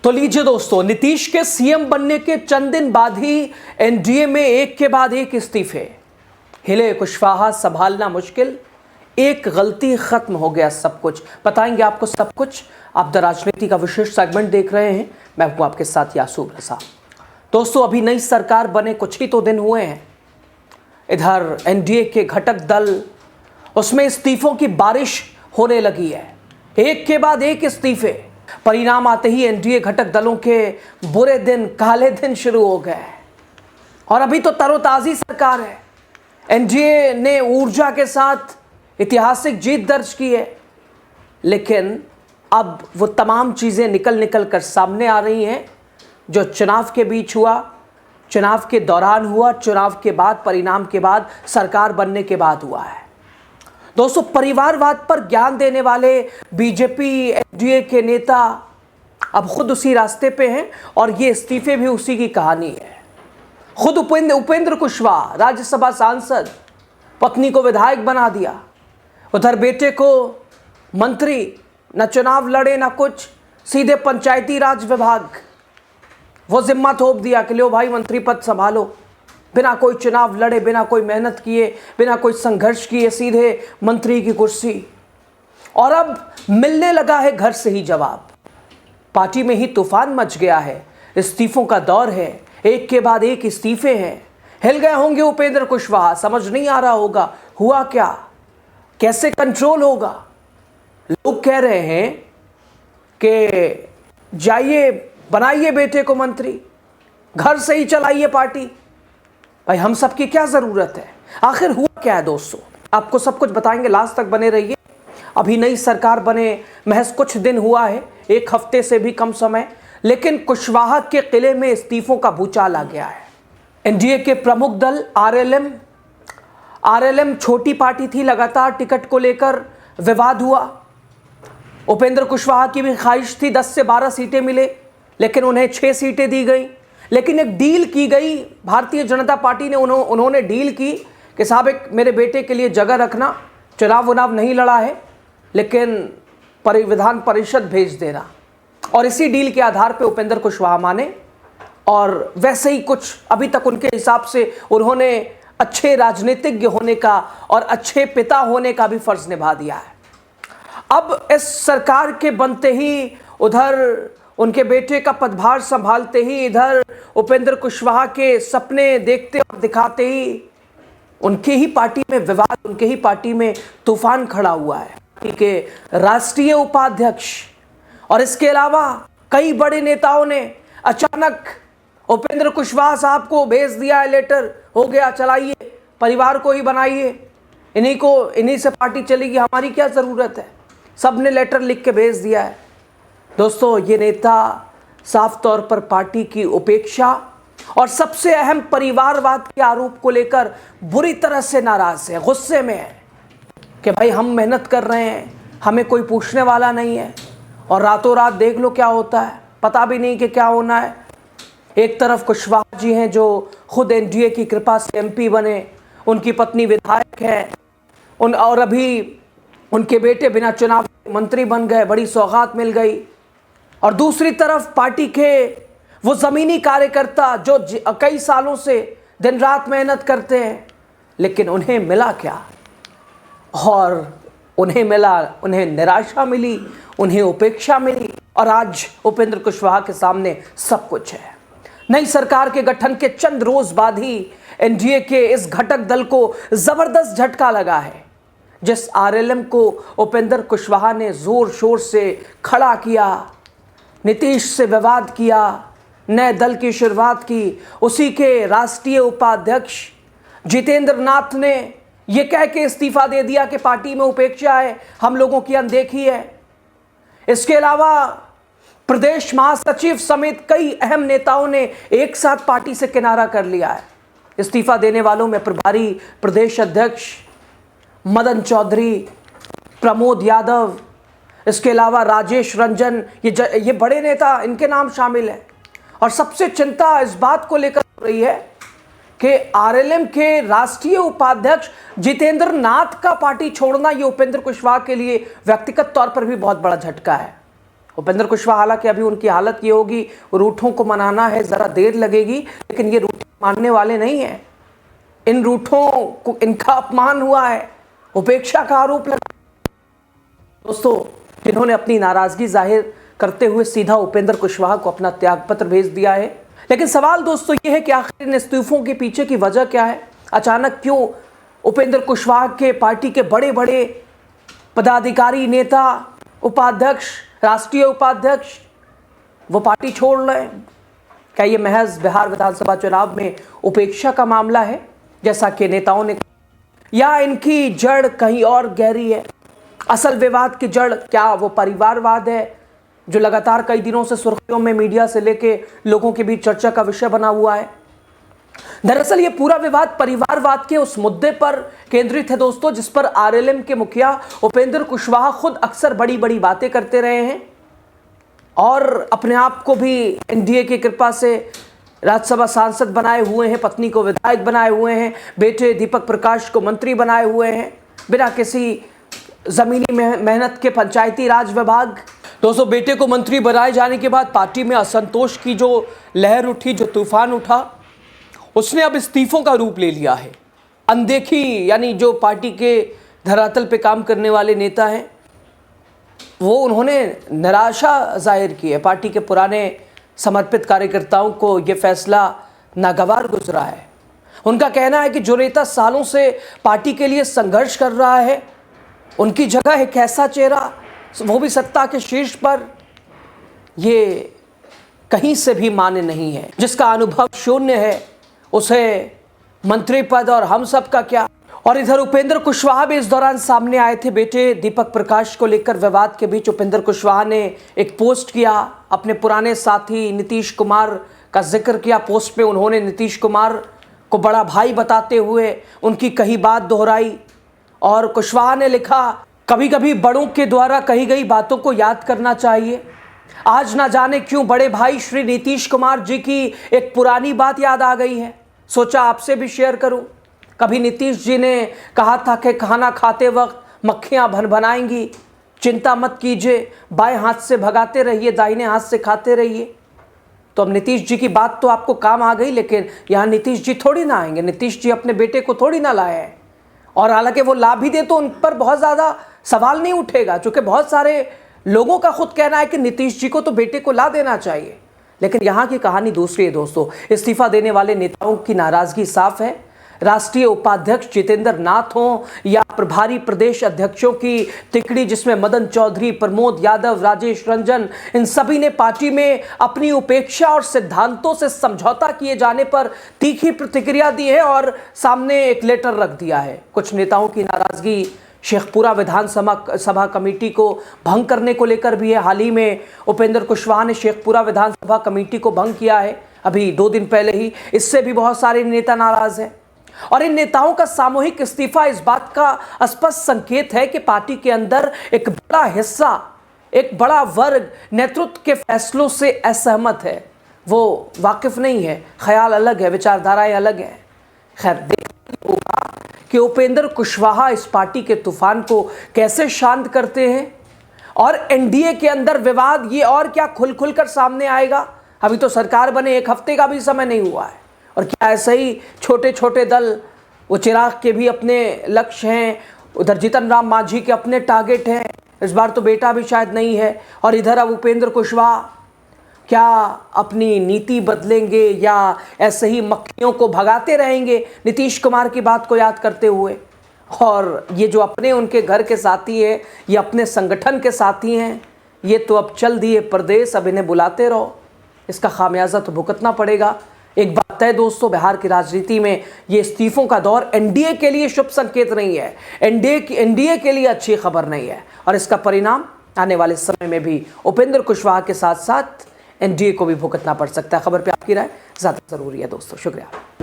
तो लीजिए दोस्तों, नीतीश के सीएम बनने के चंद दिन बाद ही एनडीए में एक के बाद एक इस्तीफे। हिले कुशवाहा संभालना मुश्किल, एक गलती खत्म हो गया सब कुछ। बताएंगे आपको सब कुछ। आप द राजनीति का विशेष सेगमेंट देख रहे हैं, मैं हूं आपके साथ यासूब रसा। दोस्तों, अभी नई सरकार बने कुछ ही तो दिन हुए हैं। इधर एनडीए के घटक दल, उसमें इस्तीफों की बारिश होने लगी है, एक के बाद एक इस्तीफे। परिणाम आते ही एनडीए घटक दलों के बुरे दिन, काले दिन शुरू हो गए। और अभी तो तरोताजी सरकार है। एनडीए ने ऊर्जा के साथ ऐतिहासिक जीत दर्ज की है, लेकिन अब वो तमाम चीज़ें निकल कर सामने आ रही हैं जो चुनाव के बीच हुआ, चुनाव के दौरान हुआ, चुनाव के बाद, परिणाम के बाद, सरकार बनने के बाद हुआ है। दोस्तों, परिवारवाद पर ज्ञान देने वाले बीजेपी एनडीए के नेता अब खुद उसी रास्ते पे हैं और ये इस्तीफे भी उसी की कहानी है। खुद उपेंद्र कुशवाहा, राज्यसभा सांसद, पत्नी को विधायक बना दिया, उधर बेटे को मंत्री, न चुनाव लड़े न कुछ, सीधे पंचायती राज विभाग वो जिम्मा थोप दिया कि लो भाई मंत्री पद संभालो। बिना कोई चुनाव लड़े, बिना कोई मेहनत किए, बिना कोई संघर्ष किए, सीधे मंत्री की कुर्सी। और अब मिलने लगा है घर से ही जवाब। पार्टी में ही तूफान मच गया है, इस्तीफों का दौर है, एक के बाद एक इस्तीफे हैं। हिल गए होंगे उपेंद्र कुशवाहा, समझ नहीं आ रहा होगा हुआ क्या, कैसे कंट्रोल होगा। लोग कह रहे हैं कि जाइए बनाइए बेटे को मंत्री, घर से ही चलाइए पार्टी। भाई हम सब की क्या ज़रूरत है, आखिर हुआ क्या है दोस्तों, आपको सब कुछ बताएंगे, लास्ट तक बने रहिए। अभी नई सरकार बने महज कुछ दिन हुआ है, एक हफ्ते से भी कम समय, लेकिन कुशवाहा के किले में इस्तीफों का भूचाल आ गया है। एनडीए के प्रमुख दल आरएलएम छोटी पार्टी थी, लगातार टिकट को लेकर विवाद हुआ। उपेंद्र कुशवाहा की भी ख्वाहिश थी 10 से 12 सीटें मिले, लेकिन उन्हें 6 सीटें दी गई। लेकिन एक डील की गई, भारतीय जनता पार्टी ने उन्होंने डील की कि साहब एक मेरे बेटे के लिए जगह रखना, चुनाव नहीं लड़ा है लेकिन विधान परिषद भेज देना। और इसी डील के आधार पे उपेंद्र कुशवाहा माने, और वैसे ही कुछ अभी तक उनके हिसाब से उन्होंने अच्छे राजनीतिज्ञ होने का और अच्छे पिता होने का भी फर्ज निभा दिया है। अब इस सरकार के बनते ही, उधर उनके बेटे का पदभार संभालते ही, इधर उपेंद्र कुशवाहा के सपने देखते और दिखाते ही उनके ही पार्टी में विवाद, उनके ही पार्टी में तूफान खड़ा हुआ है। पार्टी के राष्ट्रीय उपाध्यक्ष और इसके अलावा कई बड़े नेताओं ने अचानक उपेंद्र कुशवाहा साहब को भेज दिया है लेटर, हो गया चलाइए, परिवार को ही बनाइए, इन्हीं से पार्टी चलेगी, हमारी क्या ज़रूरत है। सब ने लेटर लिख के भेज दिया है। दोस्तों, ये नेता साफ तौर पर पार्टी की उपेक्षा और सबसे अहम परिवारवाद के आरोप को लेकर बुरी तरह से नाराज है, गुस्से में है कि भाई हम मेहनत कर रहे हैं, हमें कोई पूछने वाला नहीं है, और रातों रात देख लो क्या होता है, पता भी नहीं कि क्या होना है। एक तरफ कुशवाहा जी हैं जो खुद एनडीए की कृपा से एमपी बने, उनकी पत्नी विधायक है, और अभी उनके बेटे बिना चुनाव मंत्री बन गए, बड़ी सौगात मिल गई। और दूसरी तरफ पार्टी के वो ज़मीनी कार्यकर्ता जो कई सालों से दिन रात मेहनत करते हैं, लेकिन उन्हें मिला क्या, और उन्हें निराशा मिली, उन्हें उपेक्षा मिली, और आज उपेंद्र कुशवाहा के सामने सब कुछ है। नई सरकार के गठन के चंद रोज बाद ही एनडीए के इस घटक दल को जबरदस्त झटका लगा है। जिस आरएलएम को उपेंद्र कुशवाहा ने जोर शोर से खड़ा किया, नीतीश से विवाद किया, नए दल की शुरुआत की, उसी के राष्ट्रीय उपाध्यक्ष जितेंद्र नाथ ने यह कह के इस्तीफा दे दिया कि पार्टी में उपेक्षा है, हम लोगों की अनदेखी है। इसके अलावा प्रदेश महासचिव समेत कई अहम नेताओं ने एक साथ पार्टी से किनारा कर लिया है। इस्तीफा देने वालों में प्रभारी प्रदेश अध्यक्ष मदन चौधरी, प्रमोद यादव, इसके अलावा राजेश रंजन, ये बड़े नेता, इनके नाम शामिल हैं। और सबसे चिंता इस बात को लेकर हो रही है कि आरएलएम के राष्ट्रीय उपाध्यक्ष जितेंद्र नाथ का पार्टी छोड़ना, ये उपेंद्र कुशवाहा के लिए व्यक्तिगत तौर पर भी बहुत बड़ा झटका है। उपेंद्र कुशवाहा, हालांकि अभी उनकी हालत ये होगी, रूठों को मनाना है, ज़रा देर लगेगी, लेकिन ये रूठ मानने वाले नहीं हैं। इन रूठों को इनका अपमान हुआ है, उपेक्षा का आरोप लगा। दोस्तों, जिन्होंने अपनी नाराजगी जाहिर करते हुए सीधा उपेंद्र कुशवाहा को अपना त्यागपत्र भेज दिया है। लेकिन सवाल दोस्तों ये है कि आखिर इन इस्तीफों के पीछे की वजह क्या है? अचानक क्यों उपेंद्र कुशवाहा के पार्टी के बड़े बड़े पदाधिकारी, नेता, उपाध्यक्ष, राष्ट्रीय उपाध्यक्ष वो पार्टी छोड़ रहे हैं? क्या ये महज बिहार विधानसभा चुनाव में उपेक्षा का मामला है जैसा कि नेताओं ने, या इनकी जड़ कहीं और गहरी है? असल विवाद की जड़ क्या वो परिवारवाद है जो लगातार कई दिनों से सुर्खियों में मीडिया से लेके लोगों के बीच चर्चा का विषय बना हुआ है? दरअसल ये पूरा विवाद परिवारवाद के उस मुद्दे पर केंद्रित है दोस्तों, जिस पर आरएलएम के मुखिया उपेंद्र कुशवाहा खुद अक्सर बड़ी बड़ी बातें करते रहे हैं और अपने आप को भी एनडीए की कृपा से राज्यसभा सांसद बनाए हुए हैं, पत्नी को विधायक बनाए हुए हैं, बेटे दीपक प्रकाश को मंत्री बनाए हुए हैं, बिना किसी जमीनी मेहनत के पंचायती राज विभाग। दोस्तों, बेटे को मंत्री बनाए जाने के बाद पार्टी में असंतोष की जो लहर उठी, जो तूफान उठा, उसने अब इस्तीफों का रूप ले लिया है। अनदेखी, यानी जो पार्टी के धरातल पे काम करने वाले नेता हैं वो उन्होंने निराशा जाहिर की है। पार्टी के पुराने समर्पित कार्यकर्ताओं को ये फैसला नागवार गुजरा है। उनका कहना है कि जो नेता सालों से पार्टी के लिए संघर्ष कर रहा है, उनकी जगह एक ऐसा चेहरा, वो भी सत्ता के शीर्ष पर, ये कहीं से भी मान्य नहीं है। जिसका अनुभव शून्य है उसे मंत्री पद और हम सब का क्या। और इधर उपेंद्र कुशवाहा भी इस दौरान सामने आए थे। बेटे दीपक प्रकाश को लेकर विवाद के बीच उपेंद्र कुशवाहा ने एक पोस्ट किया, अपने पुराने साथी नीतीश कुमार का जिक्र किया। पोस्ट में उन्होंने नीतीश कुमार को बड़ा भाई बताते हुए उनकी कही बात दोहराई और कुशवाहा ने लिखा, कभी कभी बड़ों के द्वारा कही गई बातों को याद करना चाहिए। आज ना जाने क्यों बड़े भाई श्री नीतीश कुमार जी की एक पुरानी बात याद आ गई है, सोचा आपसे भी शेयर करूं। कभी नीतीश जी ने कहा था कि खाना खाते वक्त मक्खियां भनभनाएंगी, चिंता मत कीजिए, बाएं हाथ से भगाते रहिए, दाहिने हाथ से खाते रहिए। तो अब नीतीश जी की बात तो आपको काम आ गई, लेकिन यहाँ नीतीश जी थोड़ी ना आएंगे, नीतीश जी अपने बेटे को थोड़ी ना लाए हैं। और हालांकि वो ला भी दे तो उन पर बहुत ज़्यादा सवाल नहीं उठेगा, क्योंकि बहुत सारे लोगों का खुद कहना है कि नीतीश जी को तो बेटे को ला देना चाहिए। लेकिन यहाँ की कहानी दूसरी है दोस्तों। इस्तीफा देने वाले नेताओं की नाराजगी साफ है। राष्ट्रीय उपाध्यक्ष जितेंद्र नाथ हों या प्रभारी प्रदेश अध्यक्षों की तिकड़ी, जिसमें मदन चौधरी, प्रमोद यादव, राजेश रंजन, इन सभी ने पार्टी में अपनी उपेक्षा और सिद्धांतों से समझौता किए जाने पर तीखी प्रतिक्रिया दी है और सामने एक लेटर रख दिया है। कुछ नेताओं की नाराजगी शेखपुरा विधानसभा कमेटी को भंग करने को लेकर भी है। हाल ही में उपेंद्र कुशवाहा ने शेखपुरा विधानसभा कमेटी को भंग किया है, अभी 2 दिन पहले ही। इससे भी बहुत सारे नेता नाराज हैं और इन नेताओं का सामूहिक इस्तीफा इस बात का स्पष्ट संकेत है कि पार्टी के अंदर एक बड़ा हिस्सा, एक बड़ा वर्ग नेतृत्व के फैसलों से असहमत है। वो वाकिफ नहीं है, ख्याल अलग है, विचारधाराएं अलग हैं। खैर, देखना होगा कि उपेंद्र कुशवाहा इस पार्टी के तूफान को कैसे शांत करते हैं और एनडीए के अंदर विवाद ये और क्या खुल कर सामने आएगा। अभी तो सरकार बने 1 हफ्ते का भी समय नहीं हुआ है और क्या ऐसे ही छोटे छोटे दल, वो चिराग के भी अपने लक्ष्य हैं, उधर जीतन राम मांझी के अपने टारगेट हैं, इस बार तो बेटा भी शायद नहीं है, और इधर अब उपेंद्र कुशवाहा क्या अपनी नीति बदलेंगे या ऐसे ही मक्खियों को भगाते रहेंगे नीतीश कुमार की बात को याद करते हुए। और ये जो अपने उनके घर के साथी हैं, ये अपने संगठन के साथी हैं, ये तो अब चल दिए परदेश, अब इन्हें बुलाते रहो। इसका खामियाजा तो भुगतना पड़ेगा। एक बात है दोस्तों, बिहार की राजनीति में ये इस्तीफों का दौर एनडीए के लिए शुभ संकेत नहीं है, एनडीए के लिए अच्छी खबर नहीं है और इसका परिणाम आने वाले समय में भी उपेंद्र कुशवाहा के साथ साथ एनडीए को भी भुगतना पड़ सकता है। खबर पे आपकी राय ज़्यादा ज़रूरी है दोस्तों। शुक्रिया।